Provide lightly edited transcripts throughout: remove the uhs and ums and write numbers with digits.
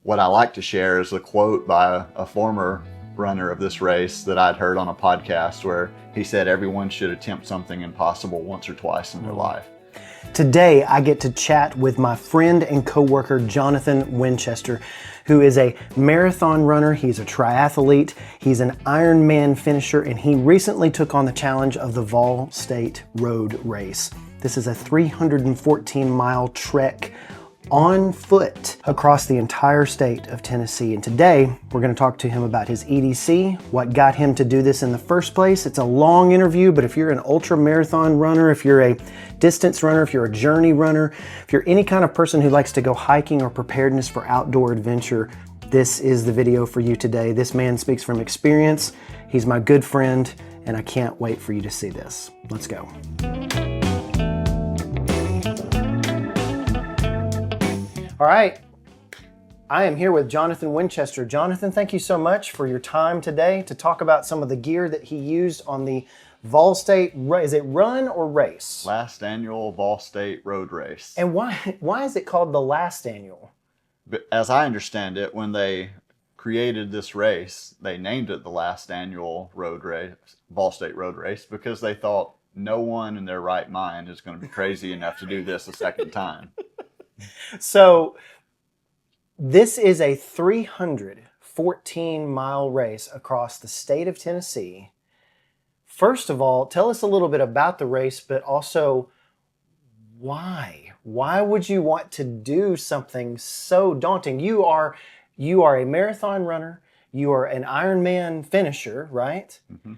what I like to share is a quote by a former runner of this race that I'd heard on a podcast where he said everyone should attempt something impossible once or twice in their life. Today, I get to chat with my friend and coworker, Jonathan Winchester, who is a marathon runner. He's a triathlete. He's an Ironman finisher, and he recently took on the challenge of the Vol State Road Race. This is a 314-mile trek on foot across the entire state of Tennessee. And today, we're going to talk to him about his EDC, what got him to do this in the first place. It's a long interview, but if you're an ultra marathon runner, if you're a distance runner, if you're a journey runner, if you're any kind of person who likes to go hiking or preparedness for outdoor adventure, this is the video for you today. This man speaks from experience. He's my good friend, and I can't wait for you to see this. Let's go. All right, I am here with Jonathan Winchester. Jonathan, thank you so much for your time today to talk about some of the gear that he used on the Vol State, is it run or race? Last annual Vol State Road Race. And why is it called the last annual? But as I understand it, when they created this race, they named it the last annual road race, Vol State Road Race, because they thought no one in their right mind is going to be crazy enough to do this a second time. So this is a 314-mile race across the state of Tennessee. First of all, tell us a little bit about the race, but also why? Why would you want to do something so daunting? You are a marathon runner. You are an Ironman finisher, right? Mm-hmm.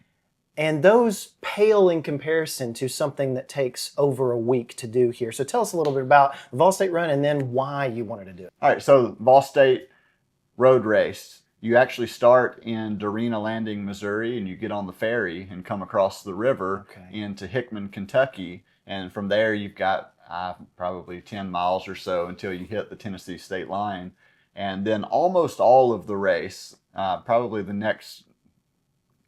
And those pale in comparison to something that takes over a week to do here. So tell us a little bit about the Vol State Run and then why you wanted to do it. All right, so Vol State Road Race, you actually start in Darena Landing, Missouri, and you get on the ferry and come across the river into Hickman, Kentucky. And from there, you've got probably 10 miles or so until you hit the Tennessee state line. And then almost all of the race, probably the next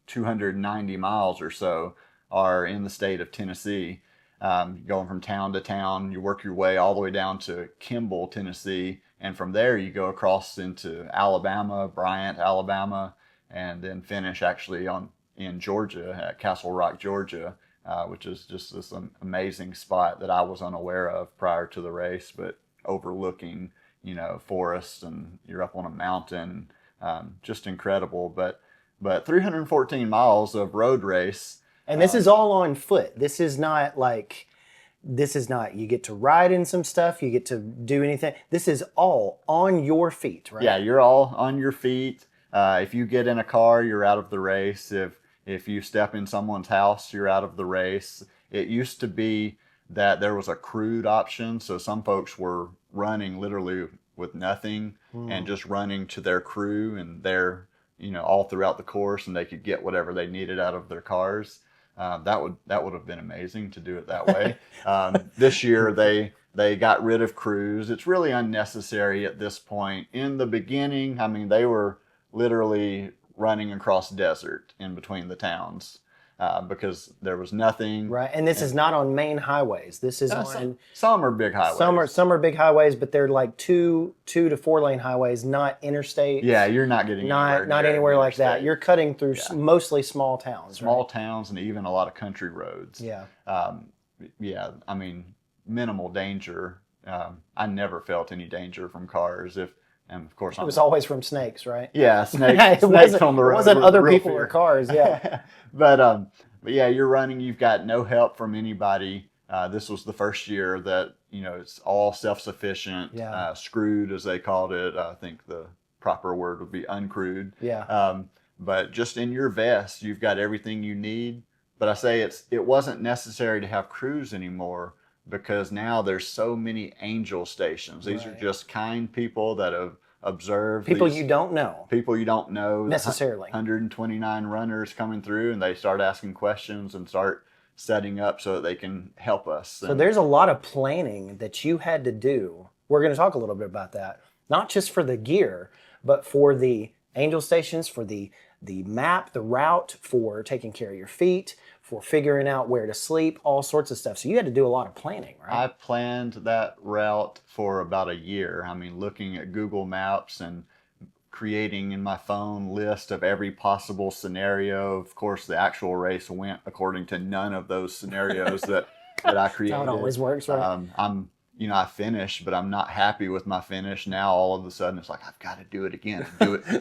290 miles or so, are in the state of Tennessee. Going from town to town, you work your way all the way down to Kimball, Tennessee, and from there you go across into Alabama, Bryant, Alabama, and then finish actually in Georgia at Castle Rock, Georgia, which is just this amazing spot that I was unaware of prior to the race, but overlooking, forests, and you're up on a mountain, just incredible. But 314 miles of road race. And this is all on foot. This is not you get to ride in some stuff, you get to do anything. This is all on your feet, right? Yeah, you're all on your feet. If you get in a car, you're out of the race. If you step in someone's house, you're out of the race. It used to be that there was a crewed option, so some folks were running literally with nothing and just running to their crew and their all throughout the course, and they could get whatever they needed out of their cars. That would have been amazing to do it that way. This year they got rid of crews. It's really unnecessary at this point. In the beginning, they were literally running across desert in between the towns because there was nothing. Right, and this is not on main highways. This is on some are big highways. Some are big highways, but they're like 2 to 4 lane highways, not interstate. Yeah, you're not getting not anywhere like that. You're cutting through mostly small towns. Small towns and even a lot of country roads. Yeah. Minimal danger. I never felt any danger from cars. And of course, it was always from snakes, right? Yeah, snakes on the road. It wasn't other people or cars, yeah. But yeah, you're running. You've got no help from anybody. This was the first year that it's all self-sufficient. Yeah. Screwed, as they called it. I think the proper word would be uncrewed. Yeah. But just in your vest, you've got everything you need. But I say it wasn't necessary to have crews anymore, because now there's so many angel stations. These are just kind people that have observed. People you don't know. People you don't know. Necessarily. 129 runners coming through, and they start asking questions and start setting up so that they can help us. So there's a lot of planning that you had to do. We're going to talk a little bit about that. Not just for the gear, but for the angel stations, for the map, the route, for taking care of your feet, for figuring out where to sleep, all sorts of stuff. So you had to do a lot of planning, I right? planned that route for about a year. I mean, looking at Google Maps and creating in my phone list of every possible scenario. Of course, the actual race went according to none of those scenarios that I That's how it created. always works, right? I finished, but I'm not happy with my finish. Now all of a sudden it's like I've got to do it again,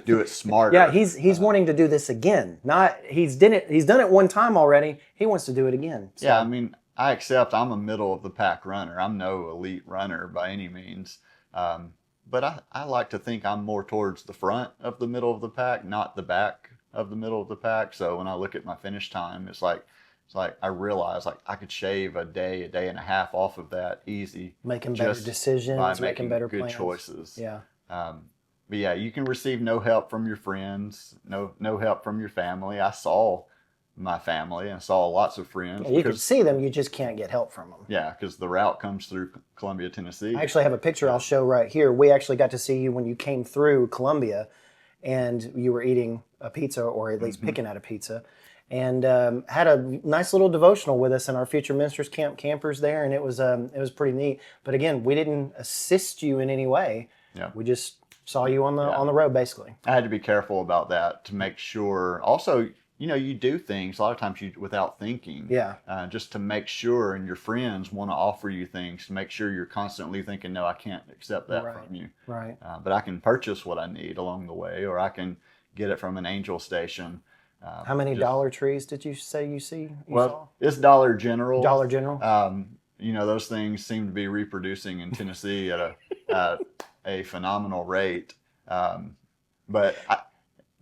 do it smarter. Yeah, he's wanting to do this again. Not he's done it one time already. He wants to do it again. So. Yeah, I mean, I accept I'm a middle of the pack runner. I'm no elite runner by any means. But I like to think I'm more towards the front of the middle of the pack, not the back of the middle of the pack. So when I look at my finish time, it's like I realize like I could shave a day and a half off of that easy, Making better just by decisions, making making better good plans. choices. Yeah. But yeah, you can receive no help from your friends, no help from your family. I saw my family and saw lots of friends. Yeah, you can see them, you just can't get help from them. Yeah, because the route comes through Columbia, Tennessee. I actually have a picture I'll show right here. We actually got to see you when you came through Columbia and you were eating a pizza, or at least picking at a pizza, and had a nice little devotional with us and our Future Ministers Camp campers there, and it was pretty neat. But again, we didn't assist you in any way. Yeah. We just saw you on the road, basically. I had to be careful about that to make sure. Also, you do things a lot of times without thinking. Yeah. Just to make sure, and your friends want to offer you things to make sure you're constantly thinking, no, I can't accept that from you. Right. But I can purchase what I need along the way, or I can get it from an angel station. How many Dollar Trees did you say you saw? It's Dollar General. Dollar General. Those things seem to be reproducing in Tennessee at a phenomenal rate. But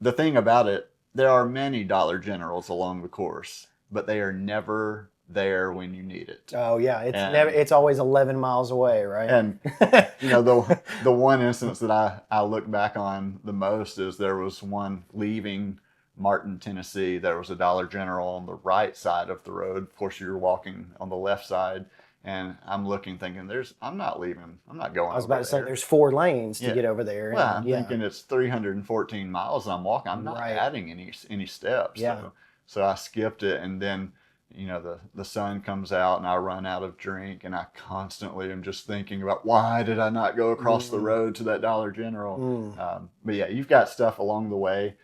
the thing about it, there are many Dollar Generals along the course, but they are never there when you need it. Oh yeah, it's always 11 miles away, right? And the one instance that I look back on the most is there was one leaving Martin, Tennessee. There was a Dollar General on the right side of the road. Of course, you're walking on the left side, and I'm looking, thinking, I'm not leaving. I'm not going. I was about to say there's 4 lanes to get over there. Well, I'm thinking it's 314 miles, and I'm walking. I'm not adding any steps. Yeah. So I skipped it, and then the sun comes out, and I run out of drink, and I constantly am just thinking about why did I not go across the road to that Dollar General. But yeah, you've got stuff along the way.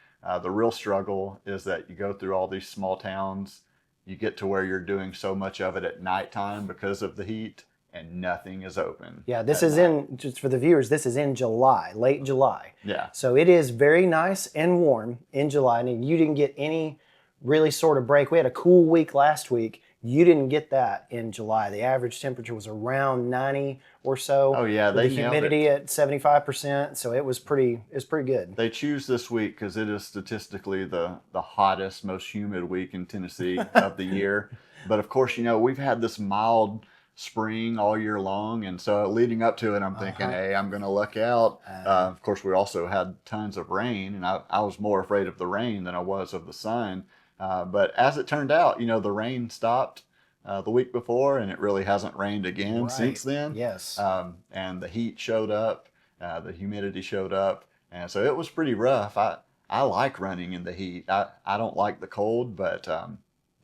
The real struggle is that you go through all these small towns, you get to where you're doing so much of it at nighttime because of the heat, and nothing is open. Yeah, this is just for the viewers, this is in July, late July. Yeah. So it is very nice and warm in July, and you didn't get any really sort of break. We had a cool week last week. You didn't get that in July. The average temperature was around 90 or so. Oh yeah, they nailed humidity at 75%, so it was pretty good. They choose this week because it is statistically the hottest, most humid week in Tennessee of the year. But of course, we've had this mild spring all year long, and so leading up to it, I'm thinking, hey, I'm going to luck out. Of course, we also had tons of rain, and I was more afraid of the rain than I was of the sun. But as it turned out, the rain stopped the week before, and it really hasn't rained again since then. Yes. And the heat showed up, the humidity showed up, and so it was pretty rough. I like running in the heat. I don't like the cold, but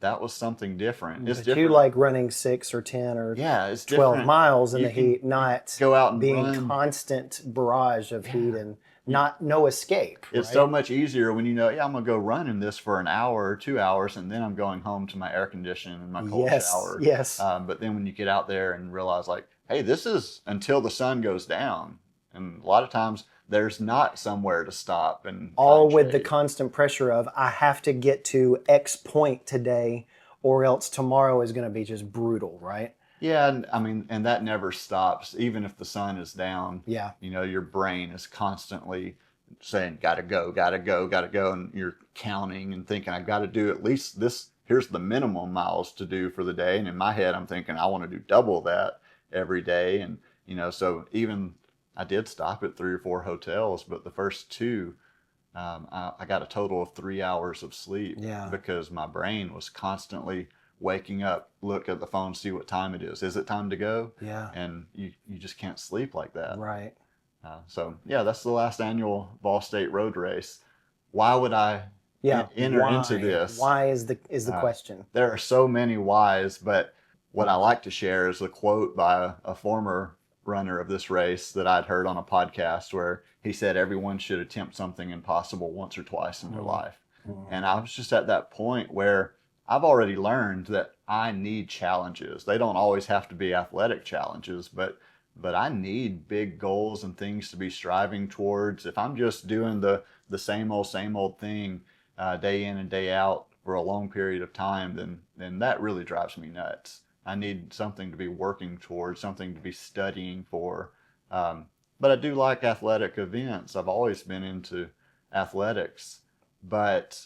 that was something different. It's different. You like running 6 or 10 or it's 12 different. miles in the heat, not go out and being run. Constant barrage of heat and no escape. It's so much easier when I'm going to go run in this for an hour or 2 hours, and then I'm going home to my air conditioning and my cold shower. Yes. But then when you get out there and realize, like, hey, this is until the sun goes down, and a lot of times there's not somewhere to stop, and all with the constant pressure of I have to get to X point today, or else tomorrow is going to be just brutal, right? Yeah, and that never stops. Even if the sun is down, your brain is constantly saying, gotta go, and you're counting and thinking, I've got to do at least this, here's the minimum miles to do for the day. And in my head, I'm thinking, I want to do double that every day. And, so even I did stop at 3 or 4 hotels, but the first 2, I got a total of 3 hours of sleep because my brain was constantly waking up, look at the phone, see what time it is. Is it time to go? Yeah. And you just can't sleep like that. Right. So, that's the last annual Ball State Road Race. Why would I Yeah. enter Why? into this. Why is the question? There are so many whys, but what I like to share is a quote by a former runner of this race that I'd heard on a podcast where he said everyone should attempt something impossible once or twice in their life. And I was just at that point where I've already learned that I need challenges. They don't always have to be athletic challenges, but I need big goals and things to be striving towards. If I'm just doing the same old thing day in and day out for a long period of time, then that really drives me nuts. I need something to be working towards, something to be studying for. But I do like athletic events. I've always been into athletics. But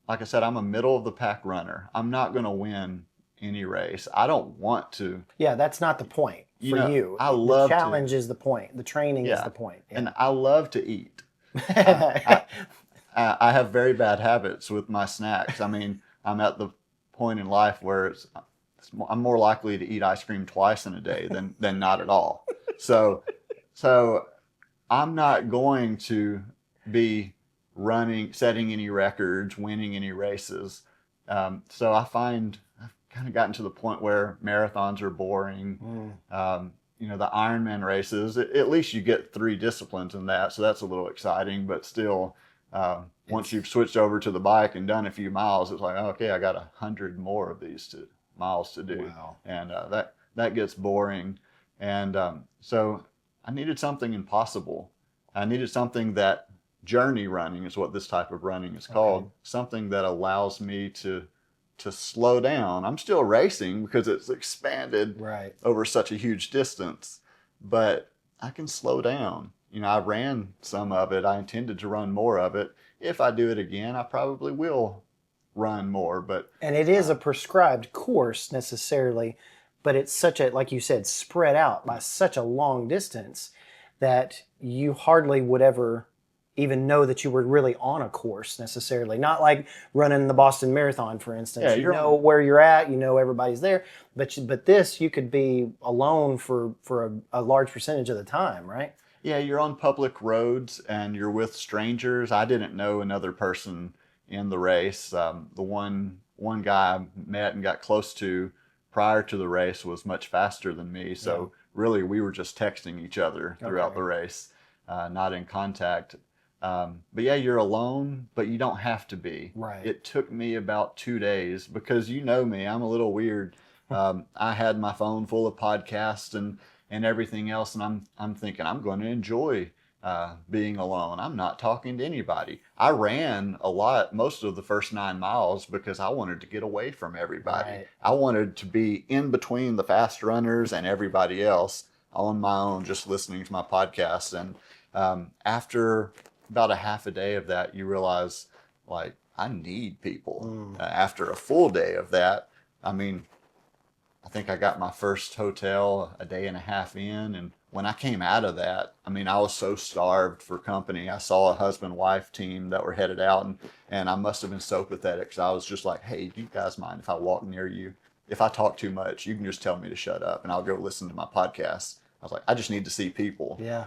like I said, I'm a middle of the pack runner. I'm not going to win any race. I don't want to. Yeah, that's not the point for you. I The love challenge to. is the point. The training is Yeah. the point. And I love to eat. I, I have very bad habits with my snacks. I mean, I'm at the point in life where I'm more likely to eat ice cream twice in a day than not at all. So I'm not going to be setting any records, winning any races. So I find I've kind of gotten to the point where marathons are boring. The Ironman races, at least you get 3 disciplines in that, so that's a little exciting. But still, once you've switched over to the bike and done a few miles, it's like, okay, I got 100 more of these miles to do. Wow. And that gets boring. And so I needed something impossible. I needed something that journey running is what this type of running is called. Okay. Something that allows me to slow down. I'm still racing because it's expanded over such a huge distance, but I can slow down. I ran some of it. I intended to run more of it. If I do it again, I probably will run more. And it is a prescribed course necessarily, but it's such a, like you said, spread out by such a long distance that you hardly would ever even know that you were really on a course necessarily. Not like running the Boston Marathon, for instance. Yeah, you know where you're at, everybody's there. But this, you could be alone for a large percentage of the time, right? Yeah, you're on public roads and you're with strangers. I didn't know another person in the race. The one guy I met and got close to prior to the race was much faster than me. So really, we were just texting each other throughout the race, not in contact. But yeah, you're alone, but you don't have to be. Right. It took me about 2 days because you know me, I'm a little weird. I had my phone full of podcasts and everything else, and I'm thinking I'm going to enjoy being alone. I'm not talking to anybody. I ran a lot, most of the first 9 miles, because I wanted to get away from everybody. Right. I wanted to be in between the fast runners and everybody else on my own, just listening to my podcast. And after about a half a day of that, you realize, like, I need people. After a full day of that, I mean, I think I got my first hotel a day and a half in. And when I came out of that, I mean, I was so starved for company. I saw a husband-wife team that were headed out, and I must have been so pathetic because I was just like, hey, do you guys mind if I walk near you? If I talk too much, you can just tell me to shut up and I'll go listen to my podcast. I was like, I just need to see people. Yeah.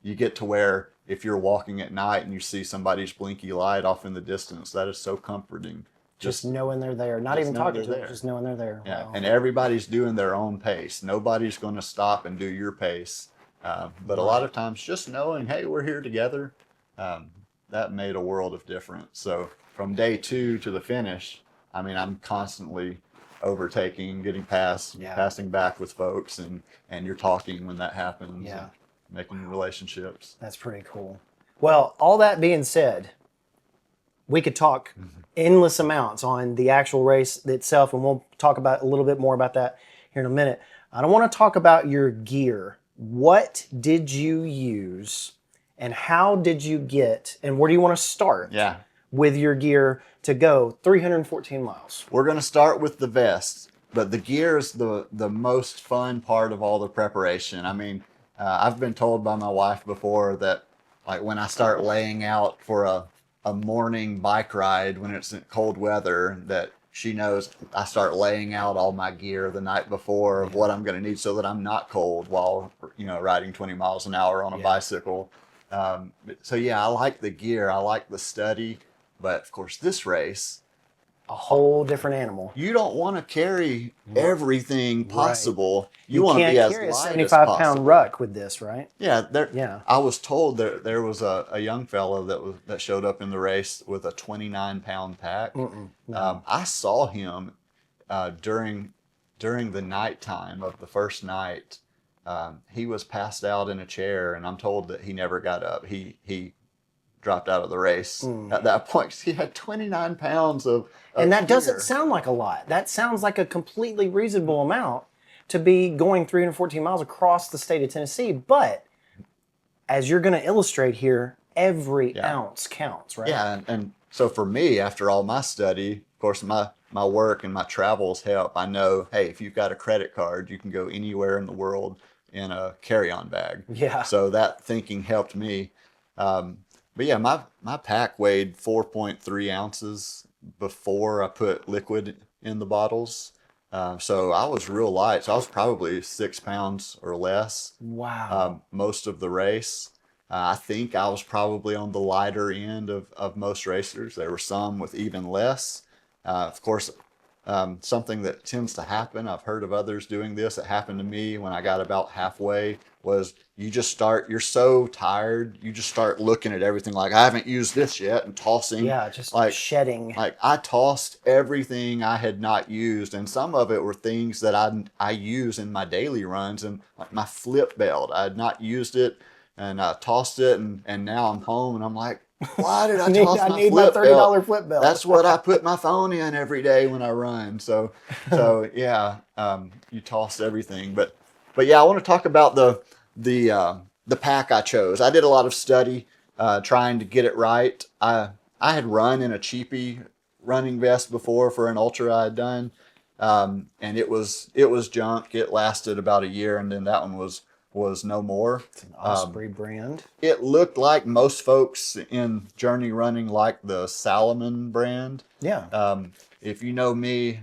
You get to where if you're walking at night and you see somebody's blinky light off in the distance, that is so comforting. Just knowing they're there, not even talking to them, just knowing they're there. Yeah, wow. And everybody's doing their own pace. Nobody's going to stop and do your pace. But a lot of times just knowing, hey, we're here together, that made a world of difference. So from day 2 to the finish, I mean, I'm constantly overtaking, getting past, passing back with folks, and you're talking when that happens. Yeah. Making relationships. That's pretty cool. Well, all that being said, we could talk endless amounts on the actual race itself, and we'll talk about a little bit more about that here in a minute. I don't want to talk about your gear. What did you use, and how did you get, and where do you want to start with your gear to go 314 miles? We're going to start with the vest, but the gear is the most fun part of all the preparation. I mean, I've been told by my wife before that, like, when I start laying out for a morning bike ride when it's in cold weather, that she knows I start laying out all my gear the night before of what I'm going to need so that I'm not cold while, riding 20 miles an hour on a bicycle. So yeah, I like the gear. I like the study. But of course, this race, A whole different animal. you don't want to carry everything possible. You want to can't be as carry a light as 75-pound possible. ruck with this, right? Yeah, Yeah. I was told there was a young fellow that showed up in the race with a 29-pound pack. No. I saw him during the nighttime of the first night. He was passed out in a chair, and I'm told that he never got up. He dropped out of the race at that point. He had 29 pounds of And that gear. doesn't sound like a lot. That sounds like a completely reasonable amount to be going 314 miles across the state of Tennessee. But as you're going to illustrate here, every ounce counts, right? Yeah, and so for me, after all my study, of course, my work and my travels help. I know, hey, if you've got a credit card, you can go anywhere in the world in a carry-on bag. Yeah. So that thinking helped me. But yeah, my pack weighed 4.3 ounces before I put liquid in the bottles. So I was real light. So I was probably 6 pounds or less. Wow. Most of the race. I think I was probably on the lighter end of most racers. There were some with even less. Of course, something that tends to happen, I've heard of others doing this, it happened to me when I got about halfway, was you're so tired, you just start looking at everything like, I haven't used this yet, and tossing. Yeah, just like shedding. Like I tossed everything I had not used, and some of it were things that I use in my daily runs, and like my flip belt, I had not used it, and I tossed it, and now I'm home, and I'm like, why did I toss I my need flip my $30 flip belt. That's what I put my phone in every day when I run. So yeah, you tossed everything. But yeah, I want to talk about the pack I chose. I did a lot of study trying to get it right. I had run in a cheapy running vest before for an ultra I had done, and it was junk. It lasted about a year, and then that one was no more. It's an Osprey brand. It looked like most folks in journey running like the Salomon brand. Yeah. If you know me,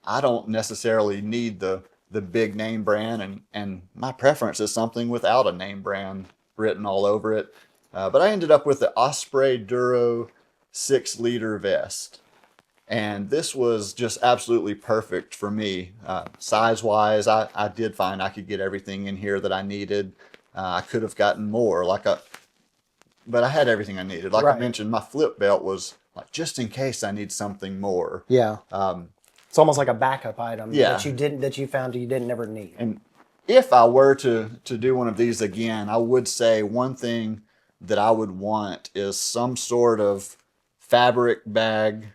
I don't necessarily need the big name brand, and my preference is something without a name brand written all over it. But I ended up with the Osprey Duro 6-liter vest. And this was just absolutely perfect for me. Size-wise, I did find I could get everything in here that I needed. I could have gotten more, but I had everything I needed. Like I mentioned, my flip belt was like just in case I need something more. Yeah. It's almost like a backup item that you found you didn't ever need. And if I were to do one of these again, I would say one thing that I would want is some sort of fabric bag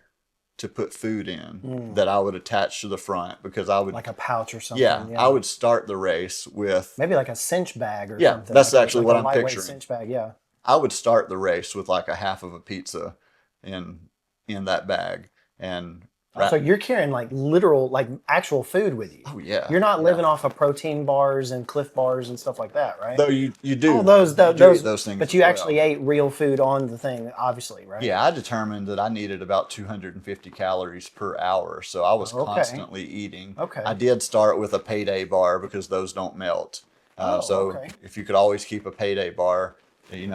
to put food in that I would attach to the front, because I would, like a pouch or something. Yeah, I would start the race with maybe like a cinch bag or something. Yeah, that's like actually like what I'm picturing. Cinch bag, yeah. I would start the race with like a half of a pizza in that bag, and So you're carrying like literal, like actual food with you. Oh yeah. You're not living off of protein bars and Cliff bars and stuff like that, right? Though you do. Oh, those things. But you actually ate real food on the thing, obviously, right? Yeah, I determined that I needed about 250 calories per hour, so I was constantly eating. Okay. I did start with a payday bar because those don't melt. If you could always keep a payday bar, I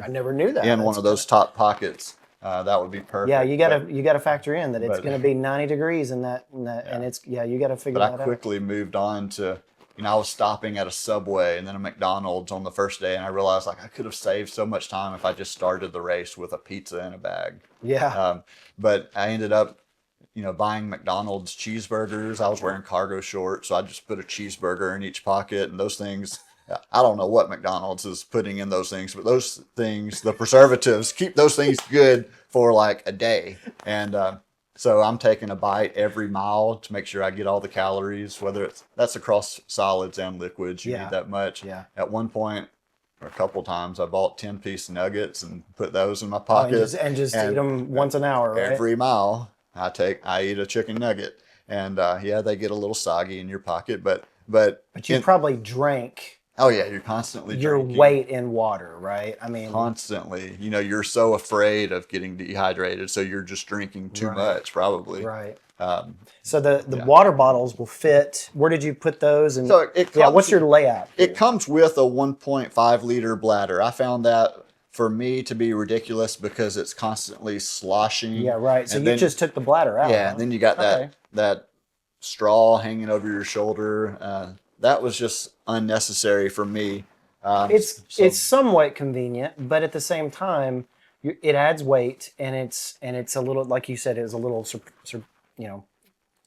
never knew that. In one of those top pockets. That would be perfect. Yeah, you gotta factor in that it's going to be 90 degrees in that, and it's you got to figure that out. But I quickly moved on to, I was stopping at a Subway and then a McDonald's on the first day, and I realized like I could have saved so much time if I just started the race with a pizza in a bag. Yeah. But I ended up, buying McDonald's cheeseburgers. I was wearing cargo shorts, so I just put a cheeseburger in each pocket, and those things. I don't know what McDonald's is putting in those things, but those things, the preservatives, keep those things good for like a day. And so I'm taking a bite every mile to make sure I get all the calories, that's across solids and liquids. You need that much. Yeah. At one point, or a couple times, I bought 10-piece nuggets and put those in my pocket. And just eat them once an hour, right? Every mile I eat a chicken nugget. And they get a little soggy in your pocket, but you probably drank. Oh yeah, you're constantly your drinking. weight in water, right? I mean, constantly. You're so afraid of getting dehydrated, so you're just drinking too much, probably. Right. So the water bottles will fit. Where did you put those? And so what's your layout? It comes with a 1.5 liter bladder. I found that for me to be ridiculous because it's constantly sloshing. Yeah, right. So And you then, just took the bladder out. yeah, Huh? and then you got Okay. that straw hanging over your shoulder. That was just unnecessary for me. So It's somewhat convenient, but at the same time, it adds weight, and it's a little, like you said, it was a little you know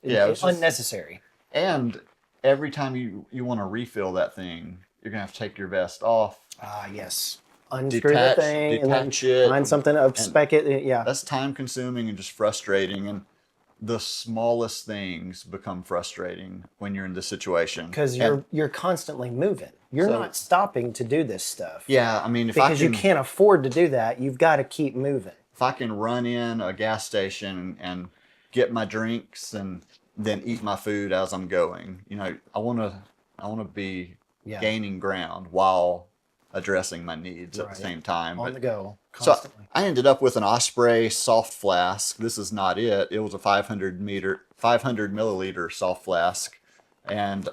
yeah, it was just, unnecessary. and every time you want to refill that thing, you're gonna have to take your vest off, Ah, yes. Unscrew the thing and then detach it, find something to and spec it. Yeah, that's time consuming and just frustrating. And the smallest things become frustrating when you're in this situation. because And you're constantly moving. You're so, not stopping to do this stuff. yeah, I mean, Because you can't afford to do that. You've got to keep moving. if I can run in a gas station and get my drinks and then eat my food as I'm going, I want to be Yeah. gaining ground while addressing my needs at the Right. same time. On But the go, so constantly. I ended up with an Osprey soft flask. This is not it. It was a 500 milliliter soft flask, and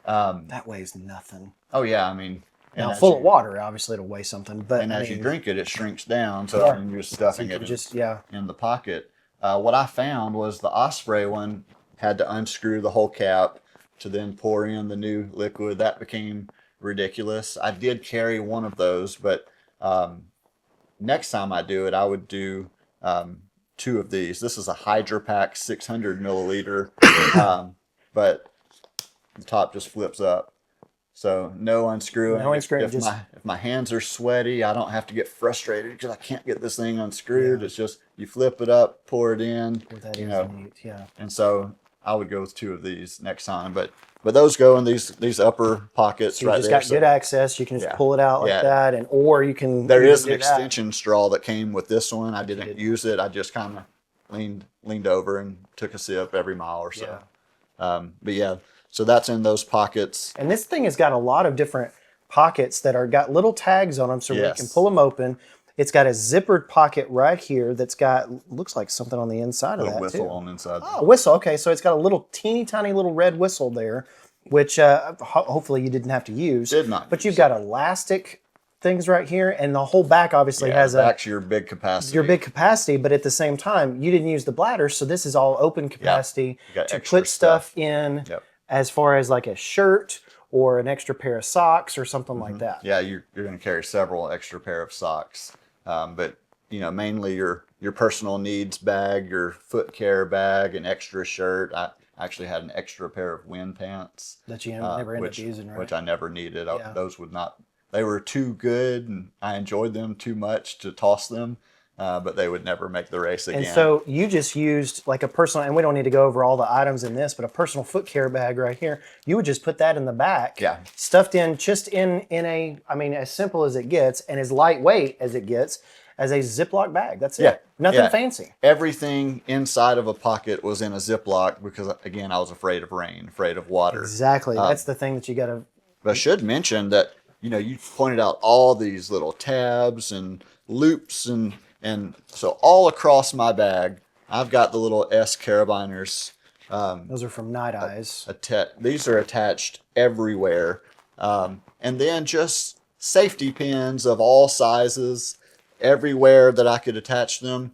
That weighs nothing. oh yeah, I mean, and Now, as full you, of water, obviously, it'll weigh something. But and I as you mean, drink it, it shrinks down. So Yeah. I mean, you're so stuffing you it can just, yeah. in the pocket. What I found was the Osprey one had to unscrew the whole cap to then pour in the new liquid. That became ridiculous. I did carry one of those, but next time I do it, I would do two of these. This is a Hydra Pack 600 milliliter, but the top just flips up. So no unscrewing. No unscrewing, If just my hands are sweaty, I don't have to get frustrated because I can't get this thing unscrewed. Yeah. It's just you flip it up, pour it in, well, that you is know. neat. Yeah. And so I would go with two of these next time. But those go in these upper pockets So you right just there. got good access. You can just yeah. pull it out like Yeah. that, and or you can. There you is can an do that. extension straw that came with this one. I didn't did. use it. I just kind of leaned over and took a sip every mile or so. But yeah, so that's in those pockets. And this thing has got a lot of different pockets that are got little tags on them, so we can Yes. pull them open. It's got a zippered pocket right here that's got looks like something on the inside of Little that whistle too. on the inside. Oh, whistle. Okay, so it's got a little teeny tiny little red whistle there, which hopefully you didn't have to use. Did not But use you've got elastic things right here, and the whole back obviously Yeah, has back to your big capacity. your big capacity. But at the same time, you didn't use the bladder, so this is all open capacity You got to extra put stuff stuff. in, Yep. as far as like a shirt or an extra pair of socks or something like that. Yeah, you're going to carry several extra pair of socks, but mainly your personal needs bag, your foot care bag, an extra shirt. I actually had an extra pair of wind pants That you never end which, up using, right? which I never needed. Yeah. Those would not. They were too good, and I enjoyed them too much to toss them. But they would never make the race again. And so you just used like a personal, and we don't need to go over all the items in this, but a personal foot care bag right here. You would just put that in the back, Yeah. stuffed in just in a, I mean, as simple as it gets and as lightweight as it gets, as a Ziploc bag. That's Yeah. it. Nothing Yeah. fancy. Everything inside of a pocket was in a Ziploc because, again, I was afraid of rain, afraid of water. Exactly. That's the thing that you got to. But I should mention that, you pointed out all these little tabs and loops and so all across my bag, I've got the little S carabiners. Those are from Night Eyes. These are attached everywhere. And then just safety pins of all sizes everywhere that I could attach them.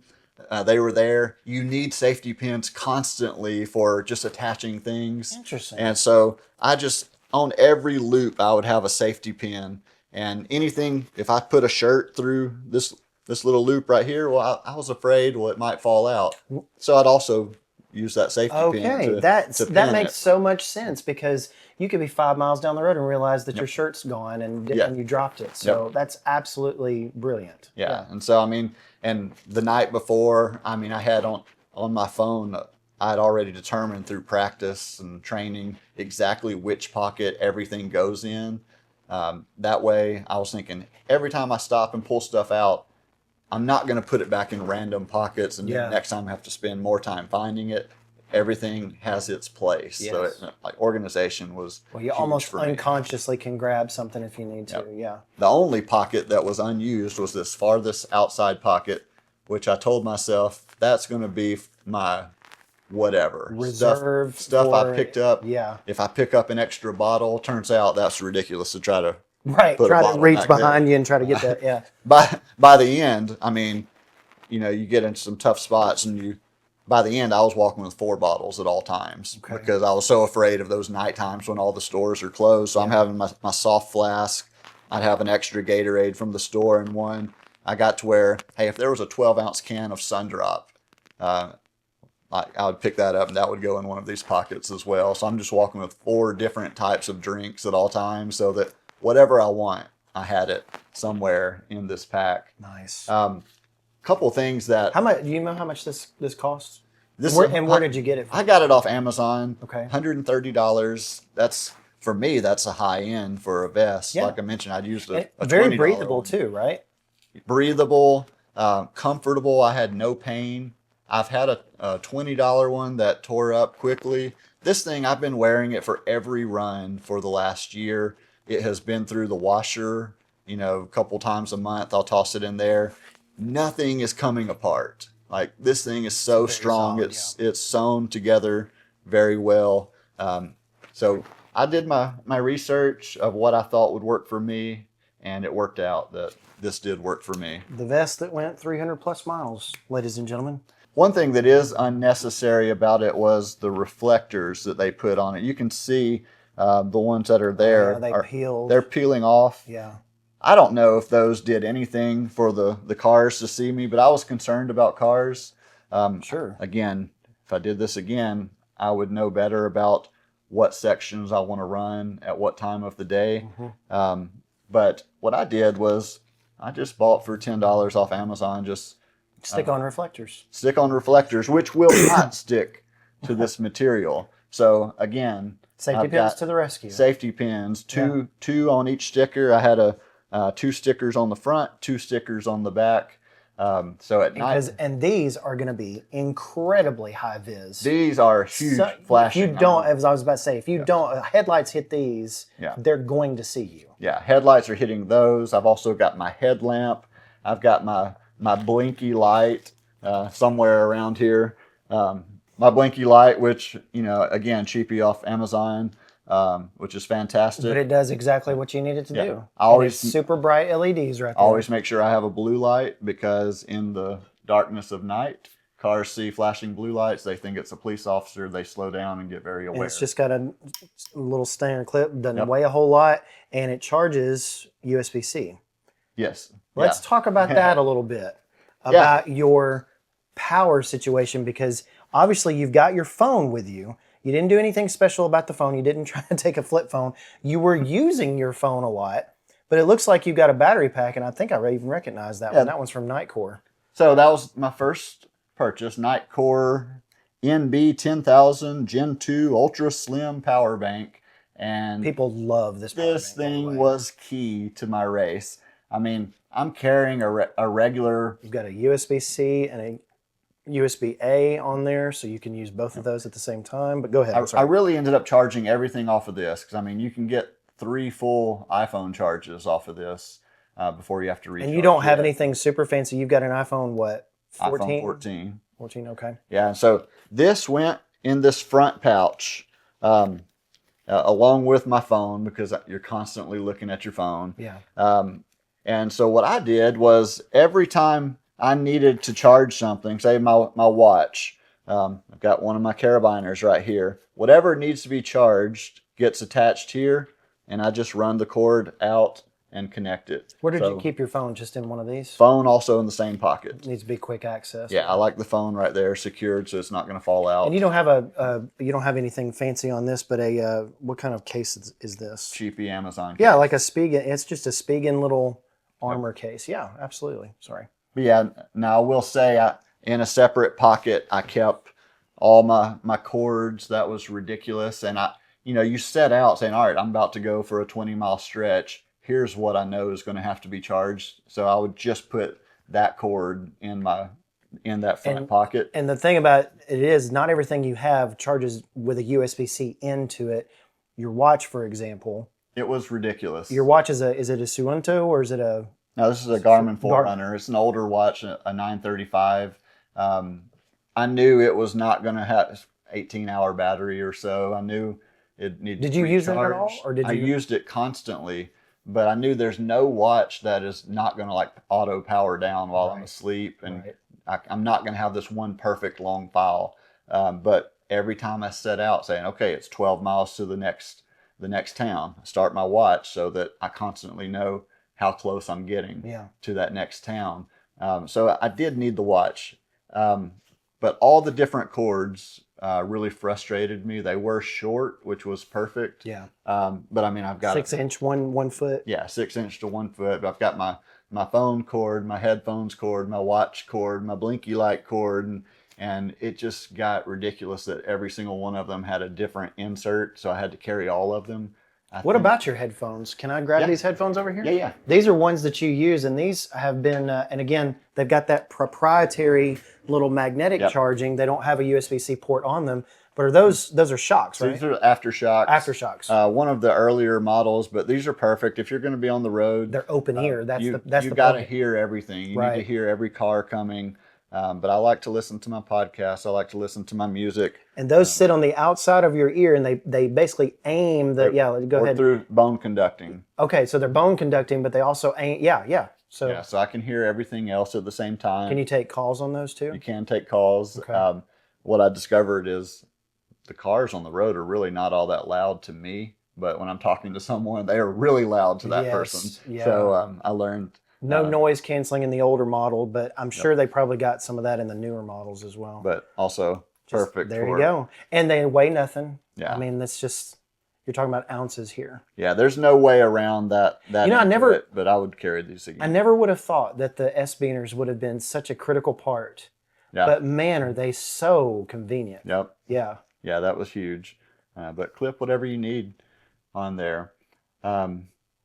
They were there. You need safety pins constantly for just attaching things. Interesting. And so I just, on every loop, I would have a safety pin. And anything, if I put a shirt through this little loop right here, well, I was afraid, it might fall out. So I'd also use that safety pin Okay, to that pin makes it. so much sense because you could be 5 miles down the road and realize that your shirt's gone and you dropped it. So that's absolutely brilliant. Yeah. And so, and the night before, I had on my phone, I'd already determined through practice and training exactly which pocket everything goes in. That way, I was thinking every time I stop and pull stuff out, I'm not going to put it back in random pockets and then next time I have to spend more time finding it. Everything has its place. Yes. So organization was Well, you huge almost for me. unconsciously can grab something if you need to. Yeah. The only pocket that was unused was this farthest outside pocket, which I told myself that's going to be my whatever Reserve stuff I for- picked up. yeah. If I pick up an extra bottle, turns out that's ridiculous to try to Right. put a Try to reach bottleneck behind there. you and try to get that. Yeah. By the end, I mean, you get into some tough spots, and by the end, I was walking with 4 bottles at all times Okay. because I was so afraid of those night times when all the stores are closed. So I'm having my soft flask. I'd have an extra Gatorade from the store in one. I got to where, hey, if there was a 12-ounce can of Sundrop, I would pick that up, and that would go in one of these pockets as well. So I'm just walking with 4 different types of drinks at all times, so that whatever I want, I had it somewhere in this pack. Nice. Couple things that How much? Do you know how much this costs? this Where did you get it from? I got it off Amazon. Okay. $130. That's for me. That's a high end for a vest. Yeah. Like I mentioned, I'd used a Very $20 breathable one. too, right? Breathable, comfortable. I had no pain. I've had a $20 one that tore up quickly. This thing, I've been wearing it for every run for the last year. It has been through the washer, a couple times a month. I'll toss it in there. Nothing is coming apart. Like, this thing is so strong. solid, It's sewn together very well. So I did my research of what I thought would work for me, and it worked out that this did work for me. The vest that went 300 plus miles, ladies and gentlemen. One thing that is unnecessary about it was the reflectors that they put on it. You can see the ones that are there. Yeah, peeled. They're peeling off. Yeah. I don't know if those did anything for the cars to see me, but I was concerned about cars. Sure. Again, if I did this again, I would know better about what sections I want to run at what time of the day. Mm-hmm. But what I did was I just bought for $10 off Amazon, just Stick on reflectors. stick on reflectors, which will not stick to this material. So again, Safety I've pins got to the rescue. safety pins, two on each sticker. I had 2 stickers on the front, 2 stickers on the back. So at night, And these are going to be incredibly high vis. these are huge, So, flashing. If you don't, as I was about to say, if you don't, headlights hit these, Yeah. they're going to see you. Yeah, headlights are hitting those. I've also got my headlamp. I've got my blinky light somewhere around here. My blinky light, which, again, cheapy off Amazon, which is fantastic. But it does exactly what you need it to do. I always- And it's super bright LEDs right I there. always make sure I have a blue light, because in the darkness of night, cars see flashing blue lights. They think it's a police officer. They slow down and get very aware. And it's just got a little stand clip, doesn't weigh a whole lot, and it charges USB-C. Yes. Let's Yeah. talk about that a little bit, about your power situation, because obviously you've got your phone with you. You didn't do anything special about the phone. You didn't try to take a flip phone. You were using your phone a lot, but it looks like you've got a battery pack, and I think I even recognized that one. That one's from Nightcore. So that was my first purchase, Nightcore NB 10,000 Gen 2 Ultra Slim Power Bank. And People love this power this bank, by the thing way. was key to my race. I mean, I'm carrying a regular. You've got a USB-C and a USB-A on there, so you can use both of those at the same time. But go ahead. I'm I sorry. really ended up charging everything off of this, because I mean, you can get 3 full iPhone charges off of this before you have to recharge. And you don't have it. anything super fancy. You've got an iPhone, what, 14? iPhone 14. 14, okay. Yeah, and so this went in this front pouch along with my phone, because you're constantly looking at your phone. Yeah. And so what I did was, every time I needed to charge something, say my watch, I've got one of my carabiners right here. Whatever needs to be charged gets attached here, and I just run the cord out and connect it. Where did you keep your phone? Just in one of these? Phone also in the same pocket. It needs to be quick access. Yeah, I like the phone right there secured, so it's not going to fall out. And you don't have you don't have anything fancy on this, but what kind of case is this? Cheapy Amazon. Yeah, like a Spigen. It's just a Spigen little armor case. Yeah, absolutely. Sorry. But yeah, now I will say, in a separate pocket, I kept all my cords. That was ridiculous. And you set out saying, all right, I'm about to go for a 20-mile stretch. Here's what I know is going to have to be charged. So I would just put that cord in that front pocket. And the thing about it is, not everything you have charges with a USB-C into it. Your watch, for example. It was ridiculous. Your watch is it a Suunto or is it a? No, this is a Garmin Forerunner. It's an older watch, a 935. I knew it was not going to have 18-hour battery or so. I knew it needed. Did you use it at all, or did you? I used it constantly. but I knew there's no watch that is not going to like auto power down while I'm asleep, and I'm not going to have this one perfect long file. But every time I set out saying, okay, it's 12 miles to the next town, I start my watch so that I constantly know how close I'm getting to that next town. So I did need the watch. But all the different cords really frustrated me. They were short, which was perfect. Yeah. But I mean, I've got 6 inch, 1 foot. Yeah, 6 inch to 1 foot. But I've got my phone cord, my headphones cord, my watch cord, my blinky light cord, and it just got ridiculous that every single one of them had a different insert. So I had to carry all of them. What about your headphones? Can I grab these headphones over here? Yeah. These are ones that you use, and these have been, and again, they've got that proprietary little magnetic charging. They don't have a USB-C port on them, but those are shocks, right? These are aftershocks. Aftershocks. One of the earlier models, but these are perfect if you're going to be on the road. They're open ear. That's you the got to point. hear everything. You need to hear every car coming. But I like to listen to my podcasts. I like to listen to my music. And those sit on the outside of your ear, and they basically aim the go ahead. Through bone conducting. Okay, so they're bone conducting, but they also aim. Yeah. So I can hear everything else at the same time. Can you take calls on those too? You can take calls. Okay. What I discovered is the cars on the road are really not all that loud to me, but when I'm talking to someone, they are really loud to that person. Yeah. So I learned. No noise canceling in the older model, but I'm sure they probably got some of that in the newer models as well. But also perfect. There you go. And they weigh nothing. Yeah. I mean, that's just, you're talking about ounces here. Yeah, there's no way around that. But I would carry these again. I never would have thought that the S-Beaners would have been such a critical part. Yeah. But man, are they so convenient. Yep. Yeah. Yeah, that was huge. But clip whatever you need on there.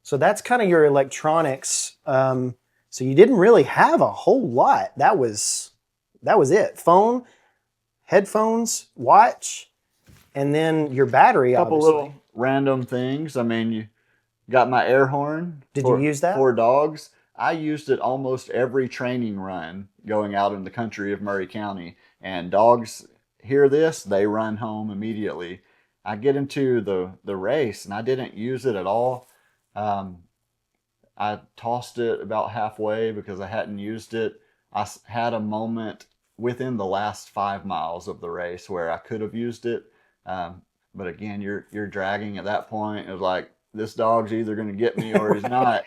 So that's kind of your electronics. So you didn't really have a whole lot. That was it. Phone, headphones, watch, and then your battery, A couple obviously. little random things. I mean, you got my air horn. Did you use that? For dogs. I used it almost every training run going out in the country of Murray County. And dogs hear this, they run home immediately. I get into the race, and I didn't use it at all. I tossed it about halfway because I hadn't used it. I had a moment within the last 5 miles of the race where I could have used it. But again, you're dragging at that point. It was like, this dog's either going to get me or he's not.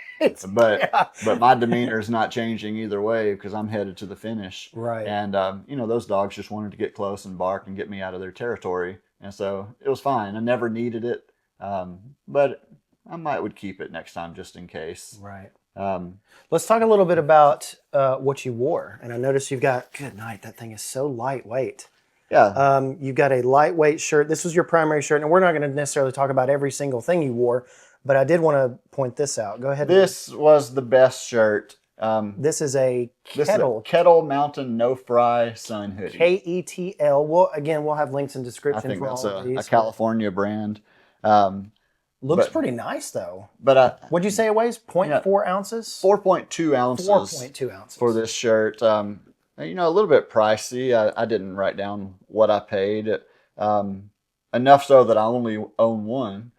But my demeanor is not changing either way because I'm headed to the finish. Right. And, those dogs just wanted to get close and bark and get me out of their territory. And so it was fine. I never needed it. But I would keep it next time just in case. Right. Let's talk a little bit about what you wore. And I noticed you've got, good night, that thing is so lightweight. Yeah. You've got a lightweight shirt. This was your primary shirt. And we're not going to necessarily talk about every single thing you wore, but I did want to point this out. Go ahead. This was the best shirt. This is a Kettle. Kettle Mountain No Fry Sun Hoodie. KETL. Well, again, we'll have links in description. I think for that's all of these. a California brand. Looks pretty nice, though. But what'd you say it weighs? 0.4 ounces? 4.2 ounces. 4.2 ounces. For this shirt. A little bit pricey. I didn't write down what I paid. Enough so that I only own one.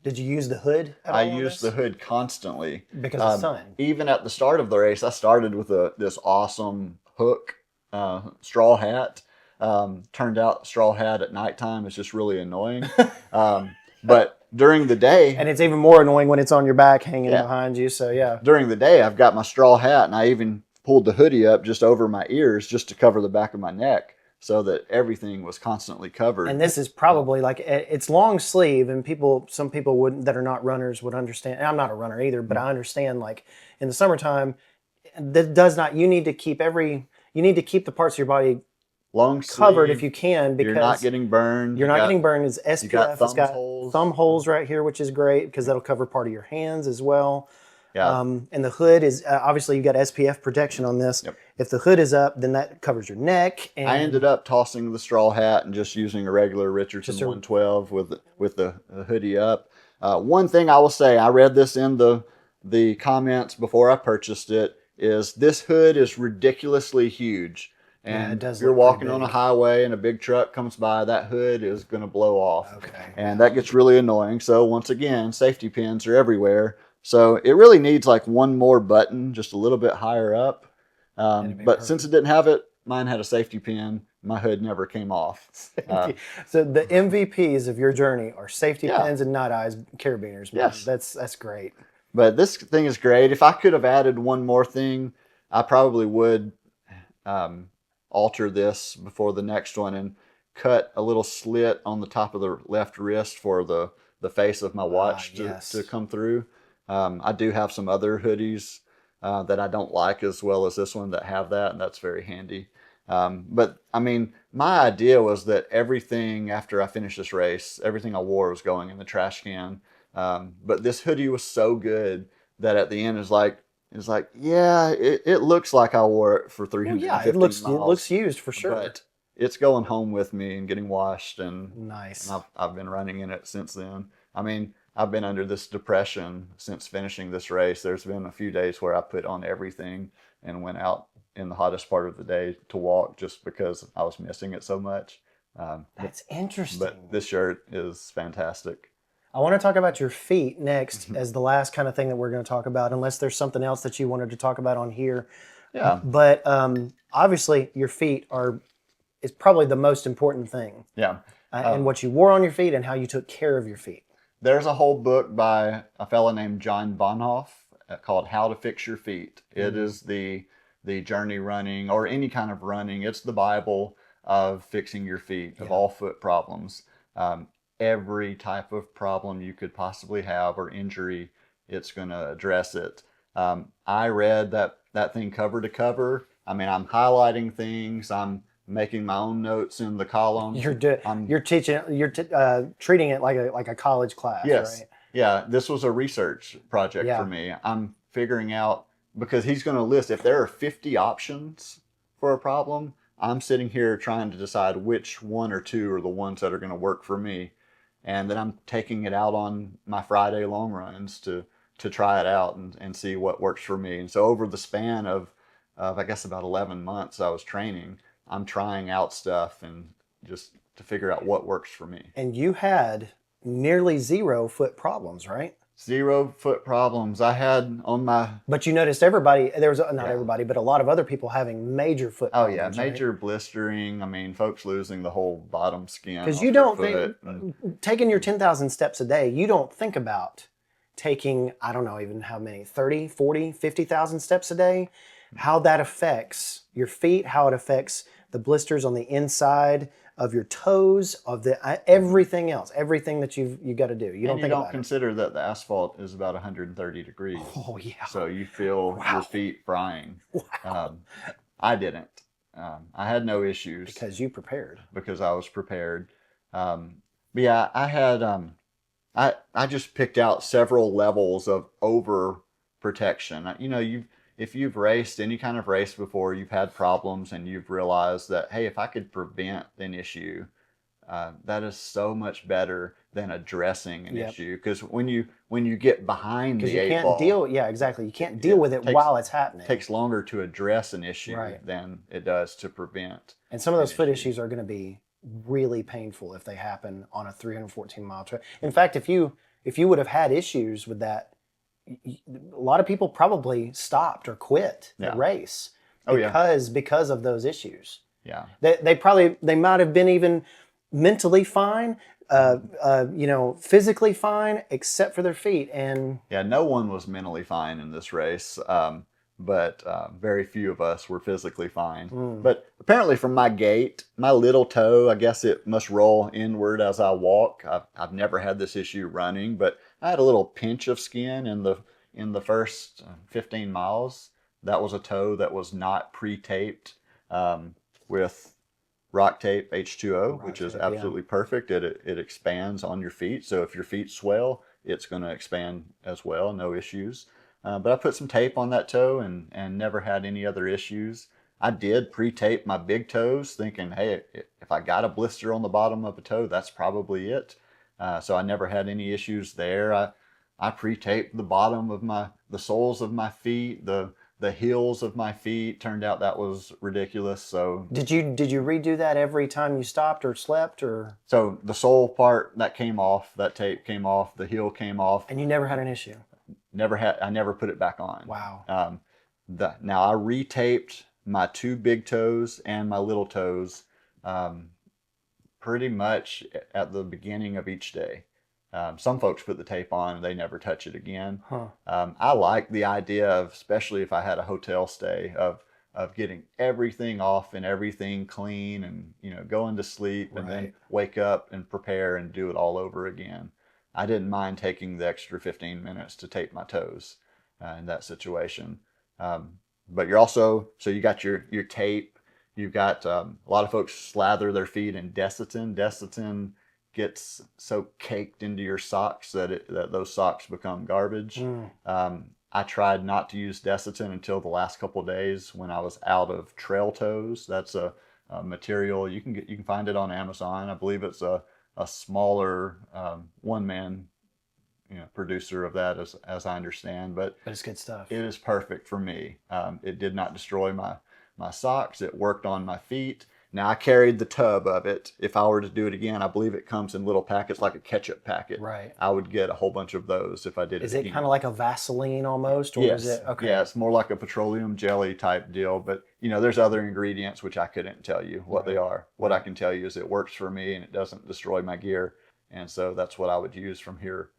Did you use the hood at all? I used the hood constantly. Because of sun. Even at the start of the race, I started with this awesome hook straw hat. Turned out straw hat at nighttime is just really annoying. But during the day... And it's even more annoying when it's on your back hanging behind you, so yeah. During the day, I've got my straw hat, and I even pulled the hoodie up just over my ears just to cover the back of my neck so that everything was constantly covered. And this is probably like, it's long sleeve, and some people wouldn't, that are not runners would understand. And I'm not a runner either, but I understand, like, in the summertime, you need to keep the parts of your body long covered sleeve, if you can, because you're not getting burned. You're not getting burned. It's SPF. It's got holes. thumb holes right here, which is great because that'll cover part of your hands as well. Yeah. And the hood is obviously you've got SPF protection on this. Yep. If the hood is up, then that covers your neck. And I ended up tossing the straw hat and just using a regular Richardson 112 with the hoodie up. One thing I will say, I read this in the comments before I purchased it, is this hood is ridiculously huge. Yeah, it And if does you're look pretty walking on a big. highway and a big truck comes by, that hood is going to blow off. Okay. And that gets really annoying. So once again, safety pins are everywhere. So it really needs like one more button, just a little bit higher up. And it'd be But since it perfect. didn't have it, mine had a safety pin. My hood never came off. So the MVPs of your journey are safety Yeah. pins and nut eyes carabiners, man. Yes. That's great. But this thing is great. If I could have added one more thing, I probably would um, alter this before the next one and cut a little slit on the top of the left wrist for the face of my Ah, watch to yes. come through. I do have some other hoodies that I don't like as well as this one that have that, and that's very handy. But I mean, my idea was that everything after I finished this race, everything I wore was going in the trash can. But this hoodie was so good that at the end is like, yeah, it looks like I wore it for Well, yeah, 315 it looks miles, used for sure. but it's going home with me and getting washed, and Nice. I've been running in it since then. I mean, I've been under this depression since finishing this race. There's been a few days where I put on everything and went out in the hottest part of the day to walk just because I was missing it so much. That's But interesting. this shirt is fantastic. I want to talk about your feet next as the last kind of thing that we're going to talk about, unless there's something else that you wanted to talk about on here. Yeah, But obviously, your feet are is probably the most important thing, yeah. and what you wore on your feet and how you took care of your feet. There's a whole book by a fellow named John Bonhoeff called "How to Fix Your Feet." It is the journey running or any kind of running. It's the Bible of fixing your feet, of Yeah. all foot problems. Um, every type of problem you could possibly have or injury, it's going to address it. I read that thing cover to cover. I mean, I'm highlighting things. I'm making my own notes in the columns. I'm You're teaching treating it like a college class, Yes. right? Yeah, this was a research project for Yeah. me. I'm figuring out because he's going to list if there are 50 options for a problem, I'm sitting here trying to decide which one or two are the ones that are going to work for me. And then I'm taking it out on my Friday long runs to try it out and see what works for me. And so over the span of I guess about 11 months I was training, I'm trying out stuff and just to figure out what works for me. And you had nearly zero foot problems, right? 0 foot problems. I had on my But you noticed everybody, there was not yeah. everybody, but a lot of other people having major foot Oh yeah, problems, right? major blistering. I mean, folks losing the whole bottom skin Because off you their don't foot. think, taking your 10,000 steps a day, you don't think about taking, I don't know even how many, 30, 40, 50,000 steps a day, how that affects your feet, how it affects the blisters on the inside of your toes, of the everything else, everything that you got to do. You don't And you think don't about it. consider that the asphalt is about 130 degrees. Oh yeah. So you feel your feet frying. I didn't. I had no issues Because you prepared. because I was prepared. But yeah, I had I just picked out several levels of over protection. You know, if you've raced any kind of race before, you've had problems and you've realized that hey, if I could prevent an issue, that is so much better than addressing an Yep. issue. Because when you get behind Because the you eight can't ball, deal, yeah, exactly. You can't deal with it while it's happening. takes longer to address an issue Right. than it does to prevent. And some of those an foot issue. issues are going to be really painful if they happen on a 314-mile trip. In fact, if you would have had issues with that, a lot of people probably stopped or quit the Yeah. race Oh, yeah. because of those issues. Yeah. They might have been even mentally fine, physically fine, except for their feet. And Yeah, no one was mentally fine in this race, but very few of us were physically fine. But apparently, from my gait, my little toe, I guess it must roll inward as I walk. I've never had this issue running, but I had a little pinch of skin in the first 15 miles. That was a toe that was not pre-taped with rock tape H2O, which is tape, yeah. absolutely perfect. It expands on your feet. So if your feet swell, it's going to expand as well. No issues. But I put some tape on that toe and never had any other issues. I did pre-tape my big toes thinking, hey, if I got a blister on the bottom of a toe, that's probably it. So I never had any issues there. I pre-taped the bottom of the soles of my feet, the The heels of my feet turned out that was ridiculous. So Did you redo that every time you stopped or slept, or so the sole part that came off, that tape came off, the heel came off. and you never had an issue? I never put it back on. Wow. Now I retaped my two big toes and my little toes um, pretty much at the beginning of each day. Some folks put the tape on and they never touch it again. Huh. I like the idea of, especially if I had a hotel stay, of getting everything off and everything clean, and going to sleep and then Right. wake up and prepare and do it all over again. I didn't mind taking the extra 15 minutes to tape my toes in that situation. But you're also, so you got your tape. You've got a lot of folks slather their feet in Desitin. Desitin gets so caked into your socks that those socks become garbage. I tried not to use Desitin until the last couple of days when I was out of trail toes. That's a material you can find it on Amazon. I believe it's a smaller one man producer of that, as I understand, but But it's good stuff. it is perfect for me. It did not destroy my socks. It worked on my feet. Now I carried the tub of it. If I were to do it again, I believe it comes in little packets like a ketchup packet. Right. I would get a whole bunch of those if I did Is it it again. kind of like a Vaseline almost, or Yes. is it okay? Yeah, it's more like a petroleum jelly type deal, but there's other ingredients which I couldn't tell you what they are. What I can tell you is it works for me and it doesn't destroy my gear. And so that's what I would use from here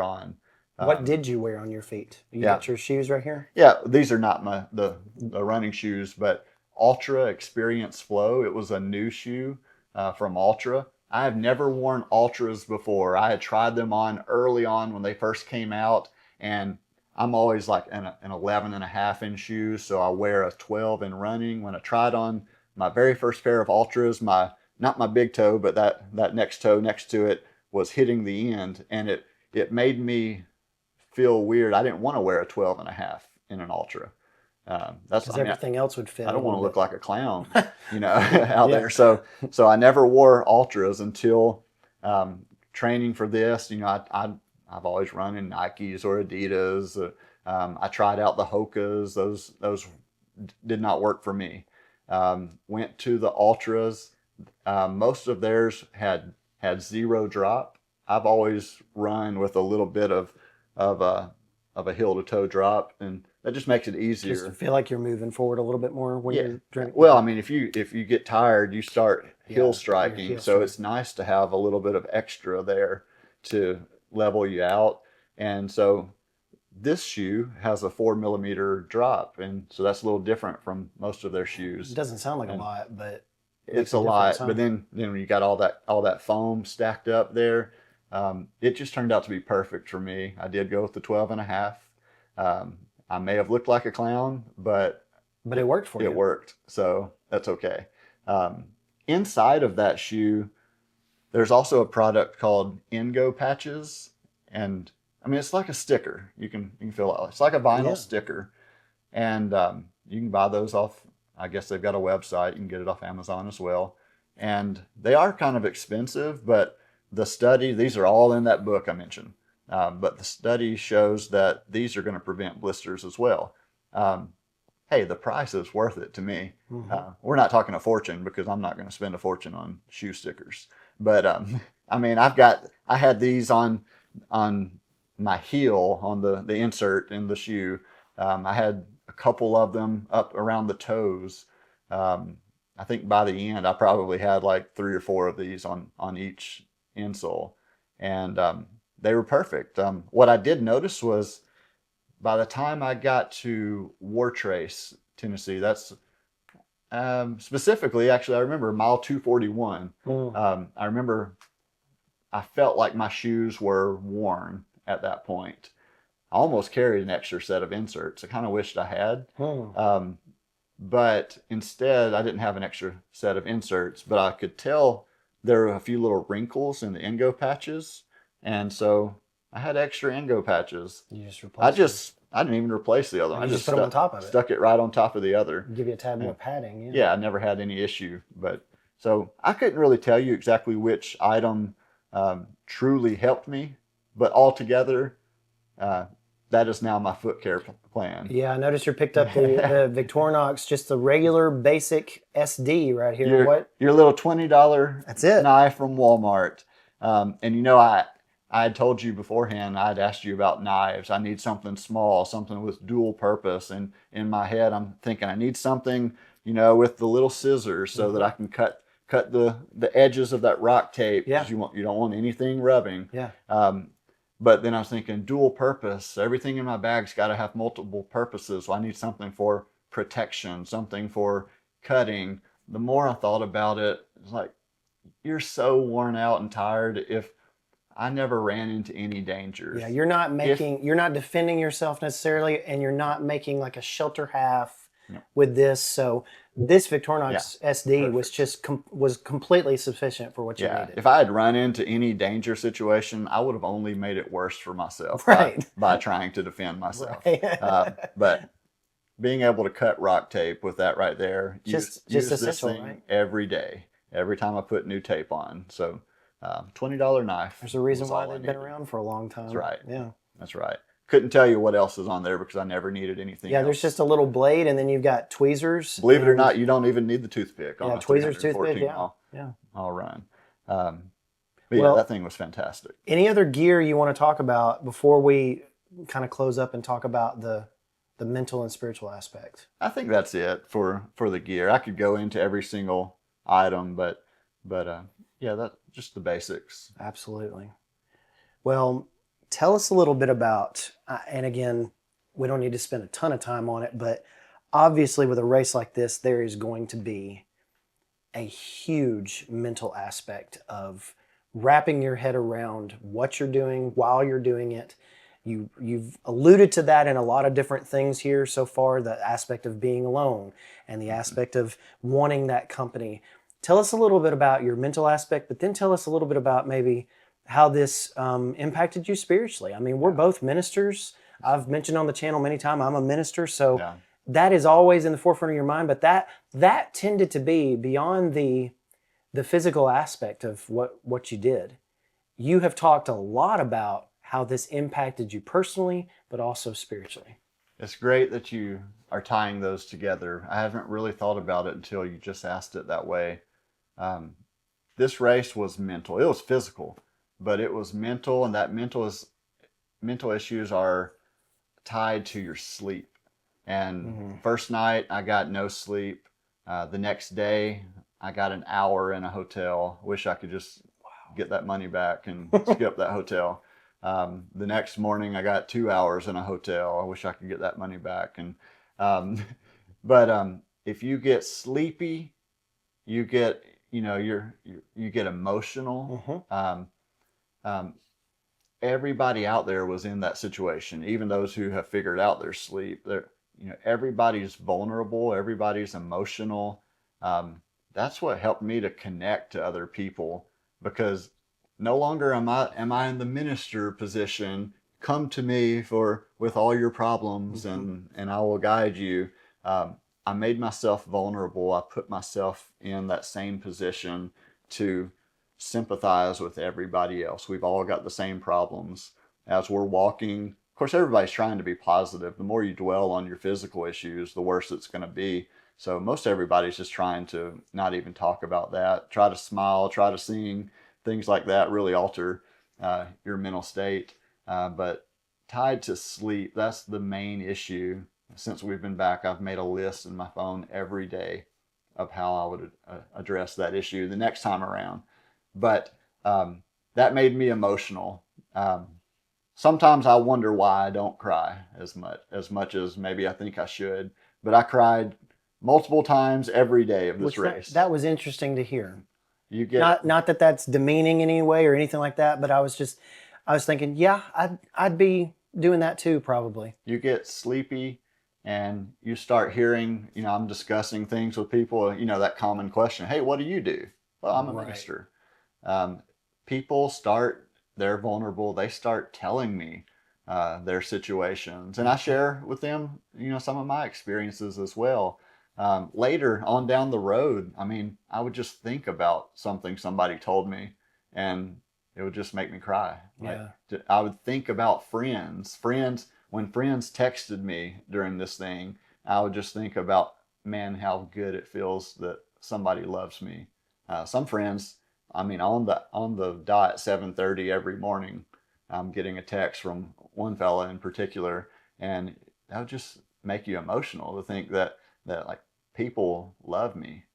on. What did you wear on your feet? You got your shoes right here? Yeah, these are not the running shoes, but Ultra Experience Flow. It was a new shoe from Ultra. I have never worn Ultras before. I had tried them on early on when they first came out, and I'm always like an 11 and a half inch shoe, so I wear a 12 in running. When I tried on my very first pair of Ultras, not my big toe, but that next toe next to it was hitting the end, and it made me feel weird. I didn't want to wear a 12 and a half in an Ultra. Because everything else would fit. I don't want to a look little like a clown, out there. So I never wore Ultras until training for this. I've always run in Nikes or Adidas. I tried out the Hokas. Those did not work for me. Went to the Ultras. Most of theirs had zero drop. I've always run with a little bit of a heel to toe drop, and that just makes it easier. Just feel like you're moving forward a little bit more when you're drinking. Well, I mean, if you get tired, you start heel striking. heel So it's nice to have a little bit of extra there to level you out. And so this shoe has a 4 millimeter drop, and so that's a little different from most of their shoes. It doesn't sound like a lot, but It's a lot. But then when you got all that foam stacked up there, it just turned out to be perfect for me. I did go with the 12 and a half. I may have looked like a clown, but it worked for you. It worked, so that's okay. Inside of that shoe, there's also a product called Ingo patches, and I mean it's like a sticker. You can fill out. It's like a vinyl sticker, and you can buy those off. I guess they've got a website. You can get it off Amazon as well, and they are kind of expensive, but the study, these are all in that book I mentioned. But the study shows that these are going to prevent blisters as well. Hey, the price is worth it to me. We're not talking a fortune because I'm not going to spend a fortune on shoe stickers. But I mean, I had these on my heel on the insert in the shoe. I had a couple of them up around the toes. I think by the end, I probably had like 3 or 4 of these on each insole, and they were perfect. What I did notice was by the time I got to Wartrace, Tennessee, that's specifically, actually, I remember mile 241. I remember I felt like my shoes were worn at that point. I almost carried an extra set of inserts. I kind of wished I had. But instead, I didn't have an extra set of inserts, but I could tell there were a few little wrinkles in the Ingo patches. And so I had extra Ingo patches. You just replaced I didn't even replace the other one. I just put them on top of it. Stuck it right on top of the other. Give you a tad more padding. Yeah, I never had any issue. But so I couldn't really tell you exactly which item truly helped me, but altogether, that is now my foot care plan. Yeah, I noticed you picked up the Victorinox, just the regular basic SD right here. Your little $20 That's it. knife from Walmart. And I had told you beforehand, I'd asked you about knives. I need something small, something with dual purpose. And in my head, I'm thinking I need something, with the little scissors so that I can cut the edges of that rock tape. Yeah. You don't want anything rubbing. Yeah. But then I was thinking dual purpose. Everything in my bag's got to have multiple purposes. So I need something for protection, something for cutting. The more I thought about it, it's like, you're so worn out and tired if I never ran into any dangers. Yeah, you're not defending yourself necessarily, and you're not making like a shelter half with this. So this Victorinox SD was completely sufficient for what you needed. If I had run into any danger situation, I would have only made it worse for myself by trying to defend myself. Right. But being able to cut rock tape with that right there, just use essential, this thing right? every day, every time I put new tape on. So $20 knife. There's a reason why they've been around for a long time. That's right. Yeah. That's right. Couldn't tell you what else is on there because I never needed anything else. There's just a little blade, and then you've got tweezers. Believe it or not, you don't even need the toothpick on a tweezers, toothpick, mile run. But that thing was fantastic. Any other gear you want to talk about before we kind of close up and talk about the mental and spiritual aspect? I think that's it for the gear. I could go into every single item, but that's just the basics. Absolutely. Well, tell us a little bit about, and again, we don't need to spend a ton of time on it, but obviously with a race like this, there is going to be a huge mental aspect of wrapping your head around what you're doing while you're doing it. You've alluded to that in a lot of different things here so far, the aspect of being alone and the aspect of wanting that company. Tell us a little bit about your mental aspect, but then tell us a little bit about maybe how this impacted you spiritually. I mean, we're both ministers. I've mentioned on the channel many times, I'm a minister, so that is always in the forefront of your mind, but that tended to be beyond the physical aspect of what you did. You have talked a lot about how this impacted you personally, but also spiritually. It's great that you are tying those together. I haven't really thought about it until you just asked it that way. This race was mental. It was physical, but it was mental, and that mental issues are tied to your sleep. And first night, I got no sleep. The next day, I got an hour in a hotel. Wish I could just get that money back and skip that hotel. The next morning, I got 2 hours in a hotel. I wish I could get that money back. And but if you get sleepy, you get you get emotional. Everybody out there was in that situation. Even those who have figured out their sleep, everybody's vulnerable. Everybody's emotional. That's what helped me to connect to other people, because no longer am I in the minister position. Come to me with all your problems, and I will guide you. I made myself vulnerable. I put myself in that same position to sympathize with everybody else. We've all got the same problems as we're walking. Of course, everybody's trying to be positive. The more you dwell on your physical issues, the worse it's going to be. So most everybody's just trying to not even talk about that. Try to smile, try to sing. Things like that really alter your mental state. But tied to sleep, that's the main issue. Since we've been back, I've made a list in my phone every day of how I would address that issue the next time around. But that made me emotional. Sometimes I wonder why I don't cry as much as maybe I think I should. But I cried multiple times every day of this race. That was interesting to hear. You get not that that's demeaning in any way or anything like that, but I was thinking, I'd be doing that too, probably. You get sleepy, and you start hearing, I'm discussing things with people, that common question, hey, what do you do? Well, I'm a minister. They're vulnerable. They start telling me their situations, and I share with them, some of my experiences as well. Later on down the road, I would just think about something somebody told me, and it would just make me cry. Yeah. I would think about friends when friends texted me during this thing, I would just think about, man, how good it feels that somebody loves me. Some friends, I mean, on the dot 7:30 every morning, I'm getting a text from one fella in particular, and that would just make you emotional to think that like people love me,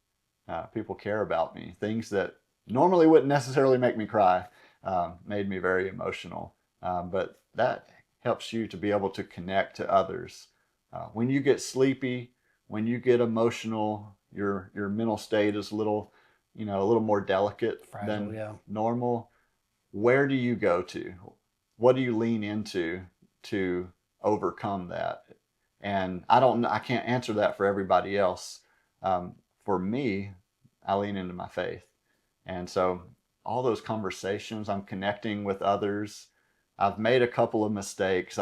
people care about me. Things that normally wouldn't necessarily make me cry made me very emotional. But that helps you to be able to connect to others. When you get sleepy, when you get emotional, your mental state is a little more delicate Fragile, than yeah. normal. Where do you go to? What do you lean into to overcome that? And I can't answer that for everybody else. For me, I lean into my faith. And so all those conversations, I'm connecting with others. I've made a couple of mistakes.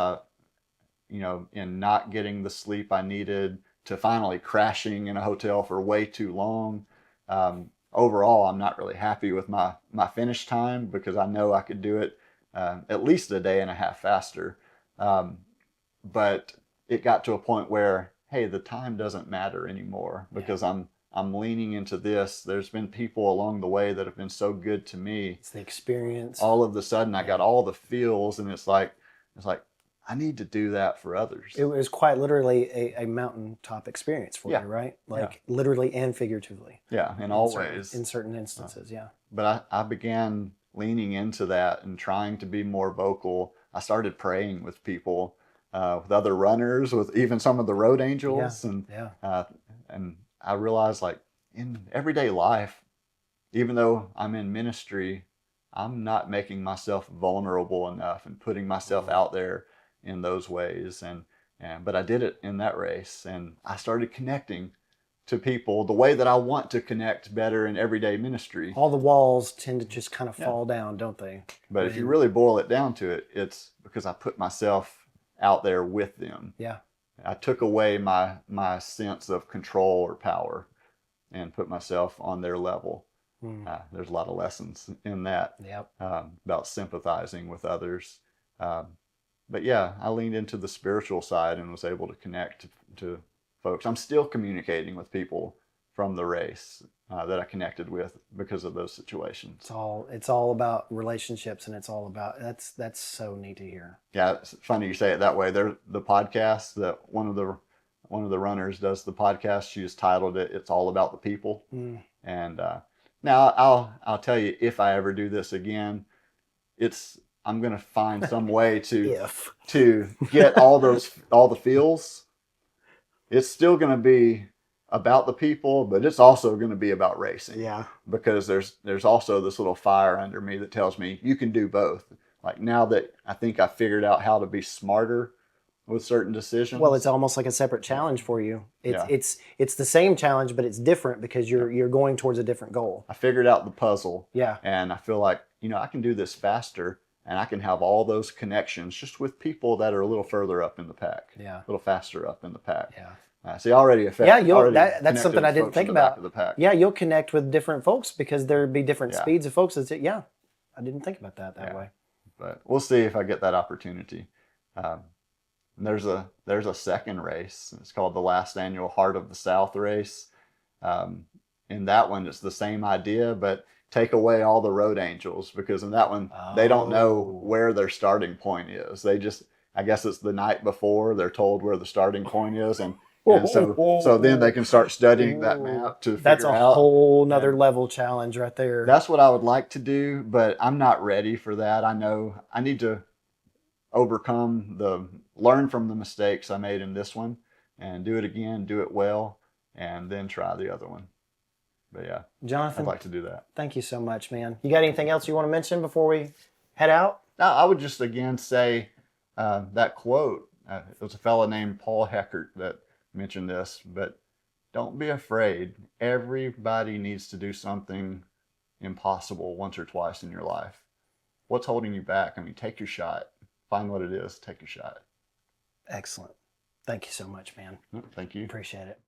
In not getting the sleep I needed, to finally crashing in a hotel for way too long. Overall, I'm not really happy with my finish time because I know I could do it at least a day and a half faster. Um, but it got to a point where, hey, the time doesn't matter anymore because I'm leaning into this. There's been people along the way that have been so good to me. It's the experience. All of a sudden, I got all the feels, and it's like I need to do that for others. It was quite literally a mountaintop experience for you, right? Like literally and figuratively. Yeah, in all ways. In certain instances, yeah. But I began leaning into that and trying to be more vocal. I started praying with people, with other runners, with even some of the road angels, and I realized, like, in everyday life, even though I'm in ministry, I'm not making myself vulnerable enough and putting myself out there in those ways. But I did it in that race, and I started connecting to people the way that I want to connect better in everyday ministry. All the walls tend to just kind of fall down, don't they? But if you really boil it down to it, it's because I put myself out there with them. Yeah. I took away my sense of control or power and put myself on their level. There's a lot of lessons in that about sympathizing with others. But yeah, I leaned into the spiritual side and was able to connect to folks. I'm still communicating with people from the race that I connected with because of those situations. It's all about relationships, and it's all about that's so neat to hear. Yeah, it's funny you say it that way. There, the podcast that one of the runners does the podcast. She just titled it "It's All About the People." And now I'll tell you, if I ever do this again, I'm gonna find some way to get all the feels. It's still gonna be about the people, but it's also going to be about racing. Yeah. Because there's also this little fire under me that tells me you can do both. Like, now that I think I figured out how to be smarter with certain decisions. Well, it's almost like a separate challenge for you. It's the same challenge, but it's different because you're going towards a different goal. I figured out the puzzle. Yeah. And I feel like, I can do this faster, and I can have all those connections just with people that are a little further up in the pack. Yeah. A little faster up in the pack. Yeah. See, already affected. Yeah, that's something I didn't think about. Yeah, you'll connect with different folks because there'd be different speeds of folks. I didn't think about that way. But we'll see if I get that opportunity. There's a second race. It's called the last annual Heart of the South race. In that one, it's the same idea, but take away all the road angels, because in that one, they don't know where their starting point is. I guess it's the night before they're told where the starting point is, and so then they can start studying that map to figure out. That's a whole nother level challenge right there. That's what I would like to do, but I'm not ready for that. I know I need to learn from the mistakes I made in this one and do it again, do it well, and then try the other one. But yeah, Jonathan, I'd like to do that. Thank you so much, man. You got anything else you want to mention before we head out? No, I would just again say that quote. It was a fellow named Paul Heckert that mentioned this, but don't be afraid. Everybody needs to do something impossible once or twice in your life. What's holding you back? I mean, take your shot. Find what it is. Take your shot. Excellent. Thank you so much, man. Thank you. Appreciate it.